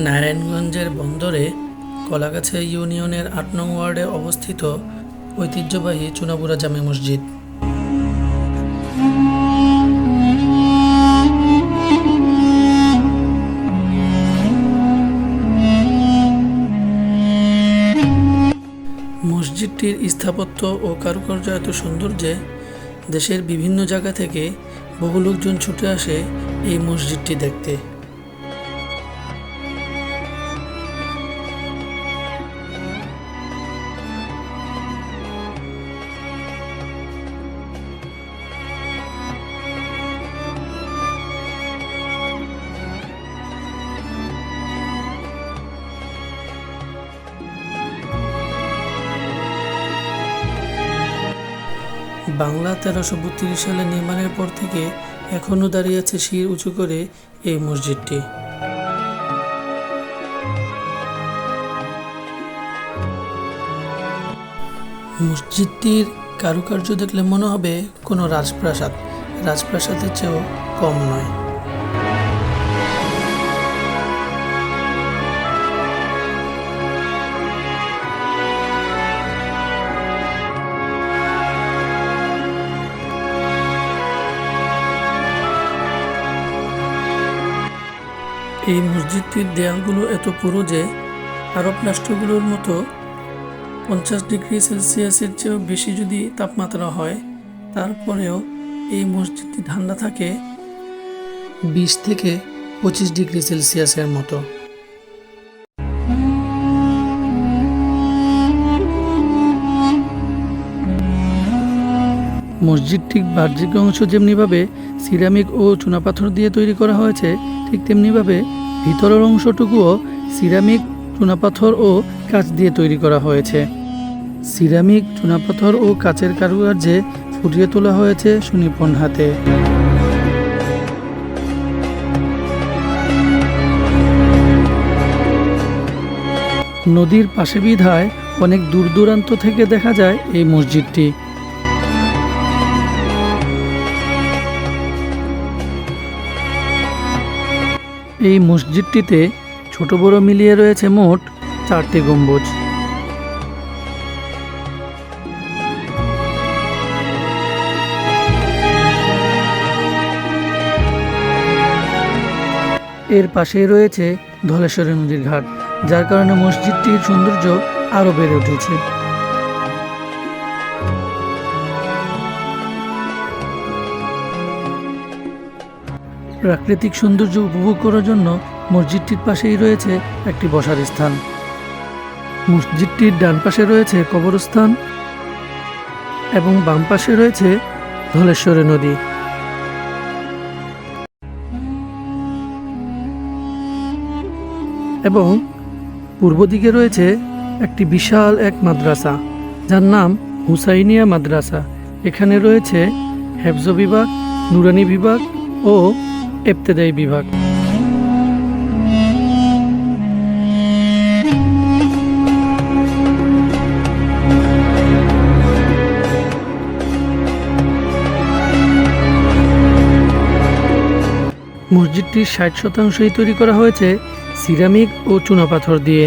নারায়ণগঞ্জের বন্দরে কলাগাছা ইউনিয়নের ৮ নং ওয়ার্ডে অবস্থিত ঐতিহ্যবাহী চুনাপুরা জামে মসজিদ। মসজিদটির স্থাপত্য ও কারুকার্য এত সুন্দর যে দেশের বিভিন্ন জায়গা থেকে বহু লোকজন ছুটে আসে এই মসজিদটি দেখতে। বাংলা ১৩৩২ সালে নির্মাণের পর থেকে এখনও দাঁড়িয়ে আছে শির উঁচু করে এই মসজিদটি। মসজিদটির কারুকার্য দেখলে মনে হবে কোনো রাজপ্রাসাদের চেয়েও কম নয়। এই মসজিদটির দেয়ালগুলো এত পুরু যে আরব রাষ্ট্রগুলোর মতো ৫০ ডিগ্রি সেলসিয়াসের চেয়েও বেশি যদি তাপমাত্রা হয়, তারপরেও এই মসজিদটি ঠান্ডা থাকে ২০ থেকে ২৫ ডিগ্রি সেলসিয়াসের মতো। মসজিদটির বাহ্যিক অংশ যেমনিভাবে সিরামিক ও চুনাপাথর দিয়ে তৈরি করা হয়েছে, ঠিক তেমনিভাবে ভিতরের অংশটুকুও সিরামিক, চুনাপাথর ও কাঁচ দিয়ে তৈরি করা হয়েছে। সিরামিক, চুনাপাথর ও কাচের কারুকার্যে ফুটিয়ে তোলা হয়েছে সুনিপুণ হাতে। নদীর পাশে বিধায় অনেক দূর দূরান্ত থেকে দেখা যায় এই মসজিদটি। এই মসজিদটিতে ছোট বড় মিলিয়ে রয়েছে মোট ৪টি গম্বুজ। এর পাশেই রয়েছে ধলেশ্বরী নদীর ঘাট, যার কারণে মসজিদটির সৌন্দর্য আরও বেড়ে উঠেছে। প্রাকৃতিক সৌন্দর্য উপভোগ করার জন্য মসজিদটির পাশেই রয়েছে একটি বসার স্থান। মসজিদটির ডান পাশে রয়েছে কবরস্থান এবং বাম পাশে রয়েছে ধলেশ্বরী নদী। এবং পূর্ব দিকে রয়েছে একটি বিশাল এক মাদ্রাসা, যার নাম হুসাইনিয়া মাদ্রাসা। এখানে রয়েছে হেফজ বিভাগ, নুরানি বিভাগ ও ইবতেদায়ী বিভাগ। মসজিদটির ৬০% তৈরি করা হয়েছে সিরামিক ও চুনাপাথর দিয়ে।